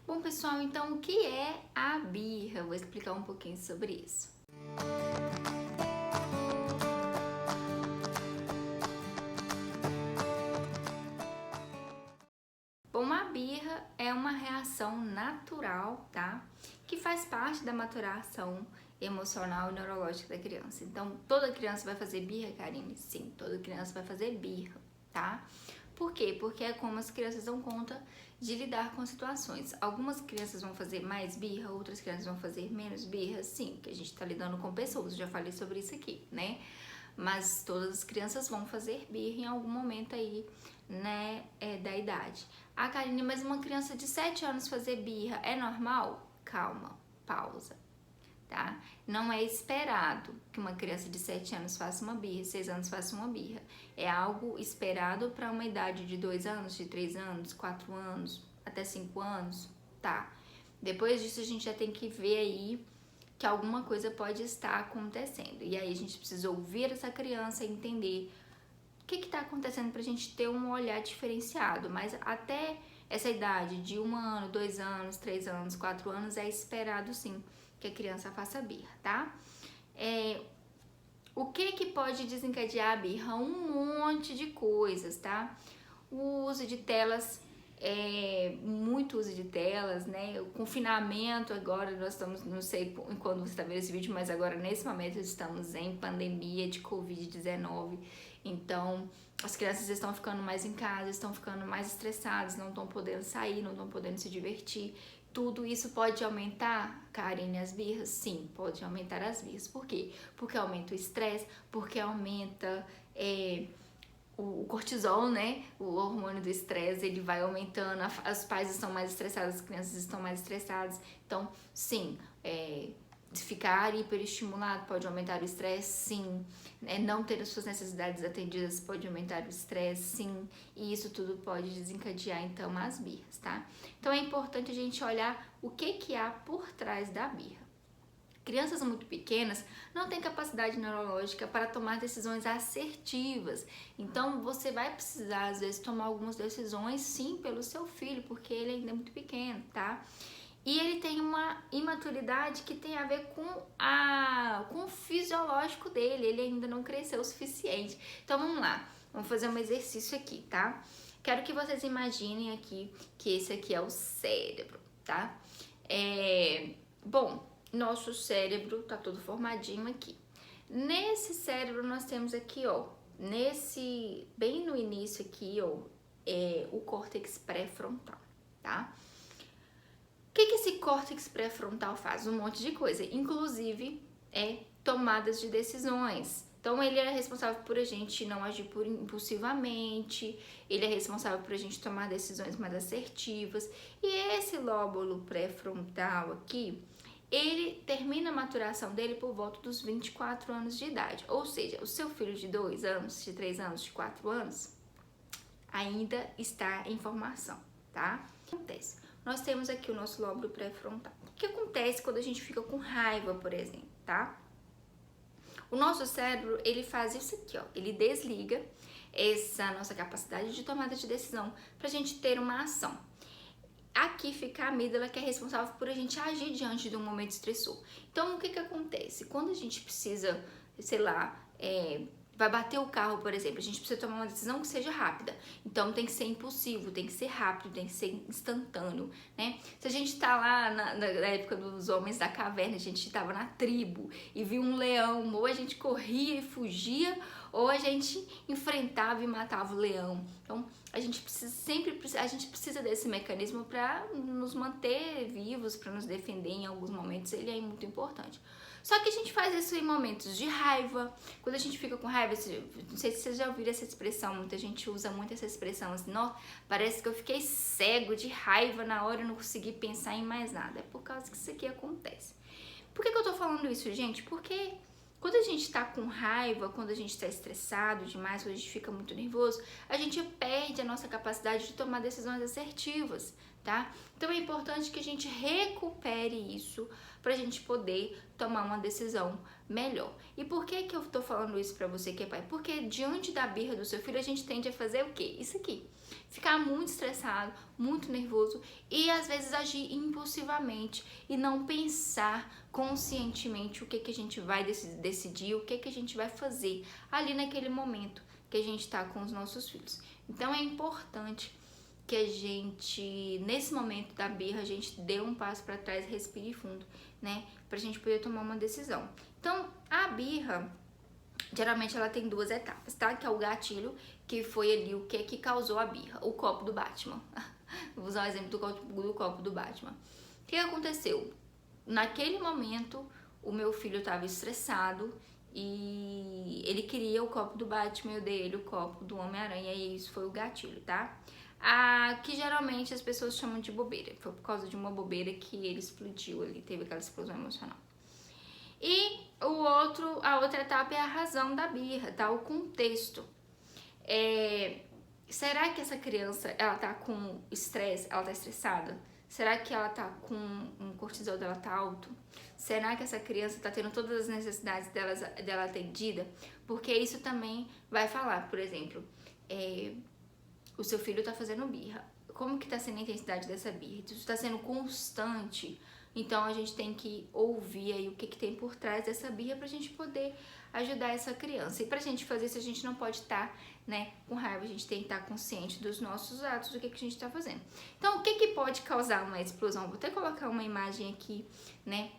Bom, pessoal, então o que é a birra? Eu vou explicar um pouquinho sobre isso. Bom, a birra é uma reação natural, tá? Que faz parte da maturação emocional e neurológica da criança. Então, toda criança vai fazer birra, Karine? Sim, toda criança vai fazer birra, tá? Por quê? Porque é como as crianças dão conta de lidar com situações. Algumas crianças vão fazer mais birra, outras crianças vão fazer menos birra, sim, que a gente tá lidando com pessoas, eu já falei sobre isso aqui, né? Mas todas as crianças vão fazer birra em algum momento aí, né, da idade. Ah, Karine, mas uma criança de 7 anos fazer birra é normal? Calma, pausa, tá? Não é esperado que uma criança de 7 anos faça uma birra, 6 anos faça uma birra. É algo esperado para uma idade de 2 anos, de 3 anos, 4 anos, até 5 anos, tá? Depois disso a gente já tem que ver aí que alguma coisa pode estar acontecendo. E aí a gente precisa ouvir essa criança e entender o que está acontecendo para a gente ter um olhar diferenciado. Mas até essa idade de 1 ano, 2 anos, 3 anos, 4 anos, é esperado sim que a criança faça birra, tá? O que pode desencadear a birra? Um monte de coisas, tá? O uso de telas, muito uso de telas, né? O confinamento agora, nós estamos, não sei quando você está vendo esse vídeo, mas agora nesse momento estamos em pandemia de Covid-19, então as crianças estão ficando mais em casa, estão ficando mais estressadas, não estão podendo sair, não estão podendo se divertir. Tudo isso pode aumentar, Karine, as birras? Sim, pode aumentar as birras. Por quê? Porque aumenta o estresse, porque aumenta o cortisol, né? O hormônio do estresse, ele vai aumentando, os pais estão mais estressados, as crianças estão mais estressadas. Então, sim, ficar hiperestimulado pode aumentar o estresse, sim. Não ter as suas necessidades atendidas pode aumentar o estresse, sim. E isso tudo pode desencadear, então, as birras, tá? Então, é importante a gente olhar o que há por trás da birra. Crianças muito pequenas não têm capacidade neurológica para tomar decisões assertivas. Então, você vai precisar, às vezes, tomar algumas decisões, sim, pelo seu filho, porque ele ainda é muito pequeno, tá? E ele tem uma imaturidade que tem a ver com o fisiológico dele, ele ainda não cresceu o suficiente. Então, vamos lá, vamos fazer um exercício aqui, tá? Quero que vocês imaginem aqui que esse aqui é o cérebro, tá? Bom, nosso cérebro tá todo formadinho aqui. Nesse cérebro nós temos aqui, ó, bem no início aqui, ó, o córtex pré-frontal, tá? O que esse córtex pré-frontal faz? Um monte de coisa, inclusive tomadas de decisões. Então, ele é responsável por a gente não agir impulsivamente, ele é responsável por a gente tomar decisões mais assertivas. E esse lóbulo pré-frontal aqui, ele termina a maturação dele por volta dos 24 anos de idade. Ou seja, o seu filho de 2 anos, de 3 anos, de 4 anos, ainda está em formação, tá? O que acontece? Nós temos aqui o nosso lóbulo pré-frontal. O que acontece quando a gente fica com raiva, por exemplo, tá? O nosso cérebro, ele faz isso aqui, ó. Ele desliga essa nossa capacidade de tomada de decisão pra gente ter uma ação. Aqui fica a amígdala, que é responsável por a gente agir diante de um momento estressor. Então, o que acontece? Quando a gente precisa, sei lá, vai bater o carro, por exemplo, a gente precisa tomar uma decisão que seja rápida. Então, tem que ser impulsivo, tem que ser rápido, tem que ser instantâneo, né? Se a gente tá lá na época dos homens da caverna, a gente tava na tribo e viu um leão, ou a gente corria e fugia, ou a gente enfrentava e matava o leão. Então, a gente precisa desse mecanismo para nos manter vivos, para nos defender em alguns momentos, ele é muito importante. Só que a gente faz isso em momentos de raiva, quando a gente fica com raiva, não sei se vocês já ouviram essa expressão, muita gente usa muito essa expressão, assim, nossa, parece que eu fiquei cego de raiva na hora e não consegui pensar em mais nada. É por causa que isso aqui acontece. Por que eu tô falando isso, gente? Porque quando a gente tá com raiva, quando a gente tá estressado demais, quando a gente fica muito nervoso, a gente perde a nossa capacidade de tomar decisões assertivas, tá? Então é importante que a gente recupere isso pra gente poder tomar uma decisão melhor. E por que que eu tô falando isso pra você que é pai? Porque diante da birra do seu filho, a gente tende a fazer o quê? Isso aqui. Ficar muito estressado, muito nervoso e às vezes agir impulsivamente e não pensar conscientemente o que que a gente vai decidir, o que que a gente vai fazer ali naquele momento que a gente tá com os nossos filhos. Então é importante que a gente, nesse momento da birra, a gente dê um passo para trás, respire fundo, né? Pra gente poder tomar uma decisão. Então, a birra, geralmente ela tem duas etapas, tá? Que é o gatilho, que foi ali o que causou a birra, o copo do Batman. Vou usar o exemplo do copo do Batman. O que aconteceu? Naquele momento, o meu filho estava estressado e ele queria o copo do Batman, eu dei ele o copo do Homem-Aranha e isso foi o gatilho, tá? Que geralmente as pessoas chamam de bobeira. Foi por causa de uma bobeira que ele explodiu ali, teve aquela explosão emocional. E a outra etapa é a razão da birra, tá? O contexto. Será que essa criança, ela tá com estresse, ela tá estressada? Será que ela tá com um cortisol dela tá alto? Será que essa criança tá tendo todas as necessidades dela atendida? Porque isso também vai falar, por exemplo, o seu filho tá fazendo birra. Como que tá sendo a intensidade dessa birra? Isso tá sendo constante. Então a gente tem que ouvir aí o que tem por trás dessa birra pra gente poder ajudar essa criança. E pra gente fazer isso, a gente não pode estar, né, com raiva, a gente tem que estar consciente dos nossos atos, do que a gente tá fazendo. Então, o que pode causar uma explosão? Vou até colocar uma imagem aqui, né,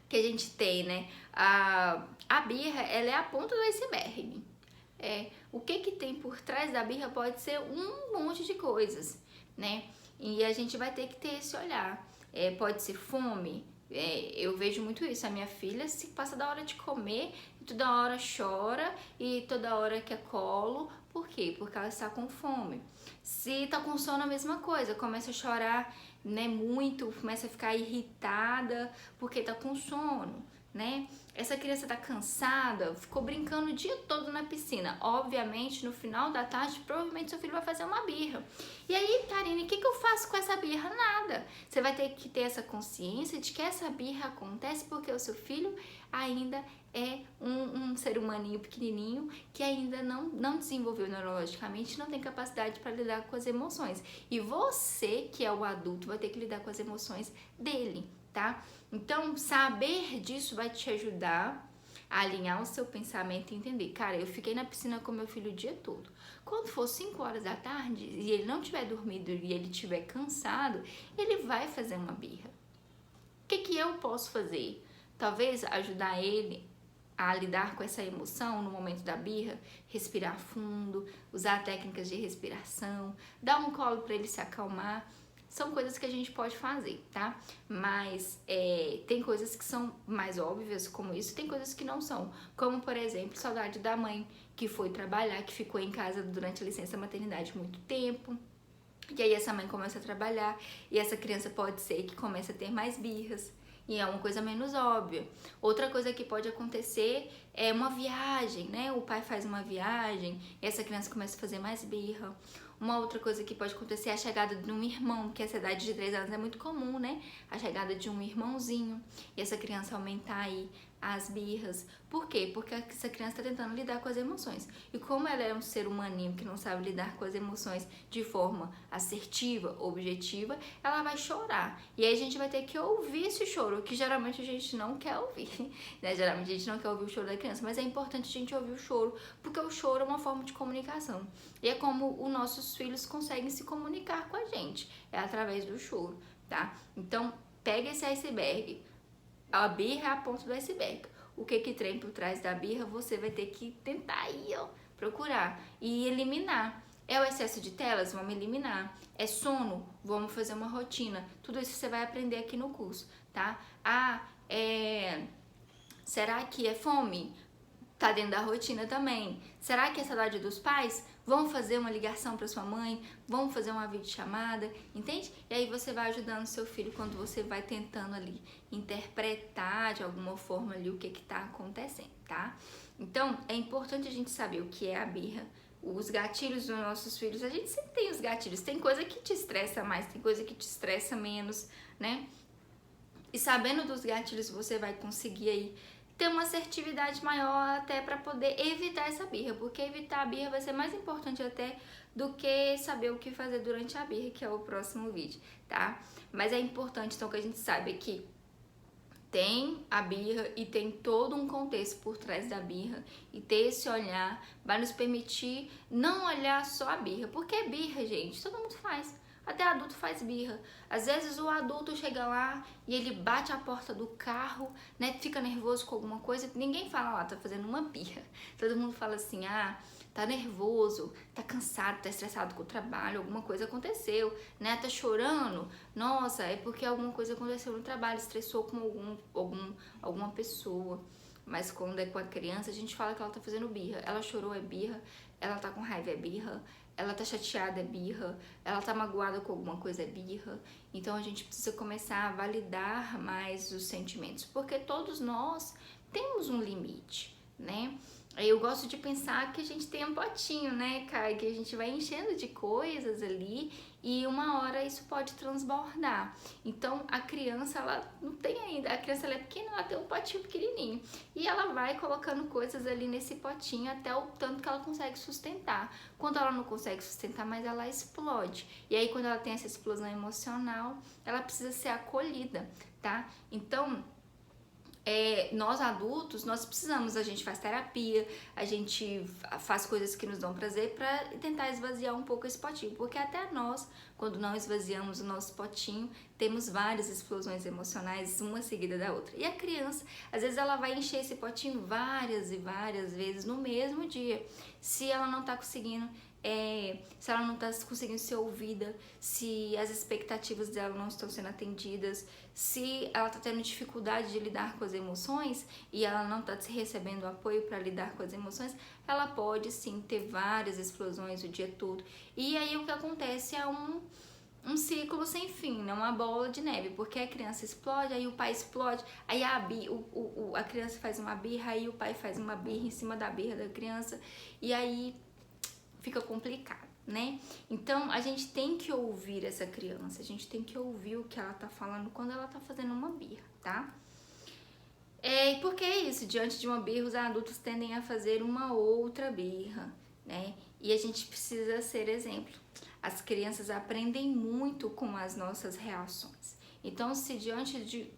que a gente tem, né? A birra, ela é a ponta do iceberg. O que tem por trás da birra pode ser um monte de coisas, né? E a gente vai ter que ter esse olhar. Pode ser fome. Eu vejo muito isso. A minha filha se passa da hora de comer, e toda hora chora e toda hora quer colo. Por quê? Porque ela está com fome. Se tá com sono, a mesma coisa. Começa a chorar, né, muito, começa a ficar irritada porque tá com sono, né? Essa criança tá cansada, ficou brincando o dia todo na piscina. Obviamente, no final da tarde, provavelmente seu filho vai fazer uma birra. E aí, Karine, o que eu faço com essa birra? Nada. Você vai ter que ter essa consciência de que essa birra acontece porque o seu filho ainda é um ser humaninho pequenininho que ainda não desenvolveu neurologicamente, não tem capacidade para lidar com as emoções. E você, que é o adulto, vai ter que lidar com as emoções dele, tá? Então, saber disso vai te ajudar a alinhar o seu pensamento e entender, cara, eu fiquei na piscina com meu filho o dia todo. Quando for 5 horas da tarde e ele não tiver dormido e ele estiver cansado, ele vai fazer uma birra. O que eu posso fazer? Talvez ajudar ele a lidar com essa emoção no momento da birra, respirar fundo, usar técnicas de respiração, dar um colo para ele se acalmar. São coisas que a gente pode fazer, tá? Mas tem coisas que são mais óbvias como isso, tem coisas que não são. Como, por exemplo, saudade da mãe que foi trabalhar, que ficou em casa durante a licença maternidade muito tempo. E aí essa mãe começa a trabalhar e essa criança pode ser que comece a ter mais birras. E é uma coisa menos óbvia. Outra coisa que pode acontecer é uma viagem, né? O pai faz uma viagem e essa criança começa a fazer mais birra. Uma outra coisa que pode acontecer é a chegada de um irmão, porque essa idade de 3 anos é muito comum, né? A chegada de um irmãozinho e essa criança aumentar aí as birras. Por quê? Porque essa criança está tentando lidar com as emoções. E como ela é um ser humaninho que não sabe lidar com as emoções de forma assertiva, objetiva, ela vai chorar. E aí a gente vai ter que ouvir esse choro, que geralmente a gente não quer ouvir, né? Geralmente a gente não quer ouvir o choro da criança, mas é importante a gente ouvir o choro, porque o choro é uma forma de comunicação. E é como os nossos filhos conseguem se comunicar com a gente, é através do choro, tá? Então, pega esse iceberg. A birra é a ponta do iceberg. O que tem por trás da birra, você vai ter que tentar aí, ó, procurar e eliminar. É o excesso de telas? Vamos eliminar. É sono? Vamos fazer uma rotina. Tudo isso você vai aprender aqui no curso, tá? Será que é fome? Tá dentro da rotina também. Será que é saudade dos pais? Vamos fazer uma ligação para sua mãe, vamos fazer uma videochamada, entende? E aí você vai ajudando seu filho quando você vai tentando ali interpretar de alguma forma ali o que tá acontecendo, tá? Então, é importante a gente saber o que é a birra, os gatilhos dos nossos filhos, a gente sempre tem os gatilhos. Tem coisa que te estressa mais, tem coisa que te estressa menos, né? E sabendo dos gatilhos, você vai conseguir aí ter uma assertividade maior até para poder evitar essa birra, porque evitar a birra vai ser mais importante até do que saber o que fazer durante a birra, que é o próximo vídeo, tá? Mas é importante então que a gente saiba que tem a birra e tem todo um contexto por trás da birra, e ter esse olhar vai nos permitir não olhar só a birra, porque birra, gente, todo mundo faz. Até adulto faz birra. Às vezes o adulto chega lá e ele bate a porta do carro, né? Fica nervoso com alguma coisa. Ninguém fala lá, tá fazendo uma birra. Todo mundo fala assim, tá nervoso, tá cansado, tá estressado com o trabalho, alguma coisa aconteceu, né? Tá chorando. Nossa, é porque alguma coisa aconteceu no trabalho, estressou com alguma pessoa. Mas quando é com a criança, a gente fala que ela tá fazendo birra. Ela chorou, é birra. Ela tá com raiva, é birra. Ela tá chateada, é birra. Ela tá magoada com alguma coisa, é birra. Então a gente precisa começar a validar mais os sentimentos, porque todos nós temos um limite, né? Eu gosto de pensar que a gente tem um potinho, né, Kai? Que a gente vai enchendo de coisas ali e uma hora isso pode transbordar. Então a criança, ela não tem ainda, a criança ela é pequena, ela tem um potinho pequenininho e ela vai colocando coisas ali nesse potinho até o tanto que ela consegue sustentar. Quando ela não consegue sustentar mais, ela explode. E aí quando ela tem essa explosão emocional, ela precisa ser acolhida, tá? Então nós adultos, nós precisamos, a gente faz terapia, a gente faz coisas que nos dão prazer para tentar esvaziar um pouco esse potinho, porque até nós, quando não esvaziamos o nosso potinho, temos várias explosões emocionais, uma seguida da outra. E a criança, às vezes ela vai encher esse potinho várias e várias vezes no mesmo dia, se ela não tá conseguindo se ela não está conseguindo ser ouvida, se as expectativas dela não estão sendo atendidas, se ela está tendo dificuldade de lidar com as emoções e ela não está recebendo apoio para lidar com as emoções, ela pode sim ter várias explosões o dia todo. E aí o que acontece é um ciclo sem fim, né? Uma bola de neve, porque a criança explode, aí o pai explode, aí a criança faz uma birra, aí o pai faz uma birra em cima da birra da criança, e aí fica complicado, né? Então a gente tem que ouvir essa criança, a gente tem que ouvir o que ela tá falando quando ela tá fazendo uma birra, tá? E porque é isso, diante de uma birra, os adultos tendem a fazer uma outra birra, né? E a gente precisa ser exemplo. As crianças aprendem muito com as nossas reações. Então, se diante de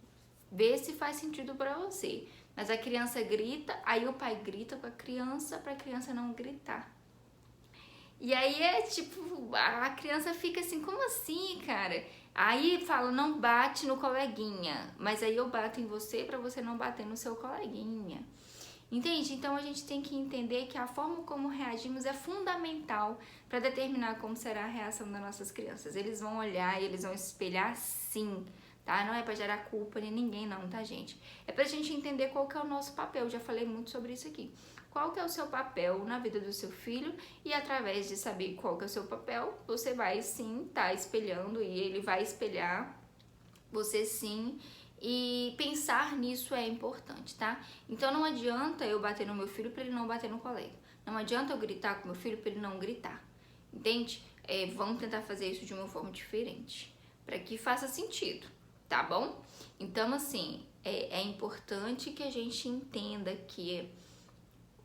ver se faz sentido para você, mas a criança grita, aí o pai grita com a criança para a criança não gritar. E aí é tipo, a criança fica assim, como assim, cara? Aí fala, não bate no coleguinha, mas aí eu bato em você pra você não bater no seu coleguinha. Entende? Então a gente tem que entender que a forma como reagimos é fundamental para determinar como será a reação das nossas crianças. Eles vão olhar e eles vão espelhar sim, tá? Não é para gerar culpa em ninguém não, tá, gente? É pra gente entender qual que é o nosso papel. Já falei muito sobre isso aqui. Qual que é o seu papel na vida do seu filho, e através de saber qual que é o seu papel, você vai sim estar espelhando e ele vai espelhar você sim, e pensar nisso é importante, tá? Então não adianta eu bater no meu filho para ele não bater no colega. Não adianta eu gritar com meu filho para ele não gritar. Entende? Vamos tentar fazer isso de uma forma diferente, para que faça sentido, tá bom? Então assim, é importante que a gente entenda que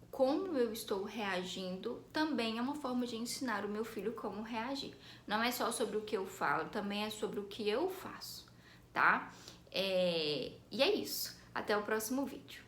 como eu estou reagindo também é uma forma de ensinar o meu filho como reagir. Não é só sobre o que eu falo, também é sobre o que eu faço, tá? E é isso. Até o próximo vídeo.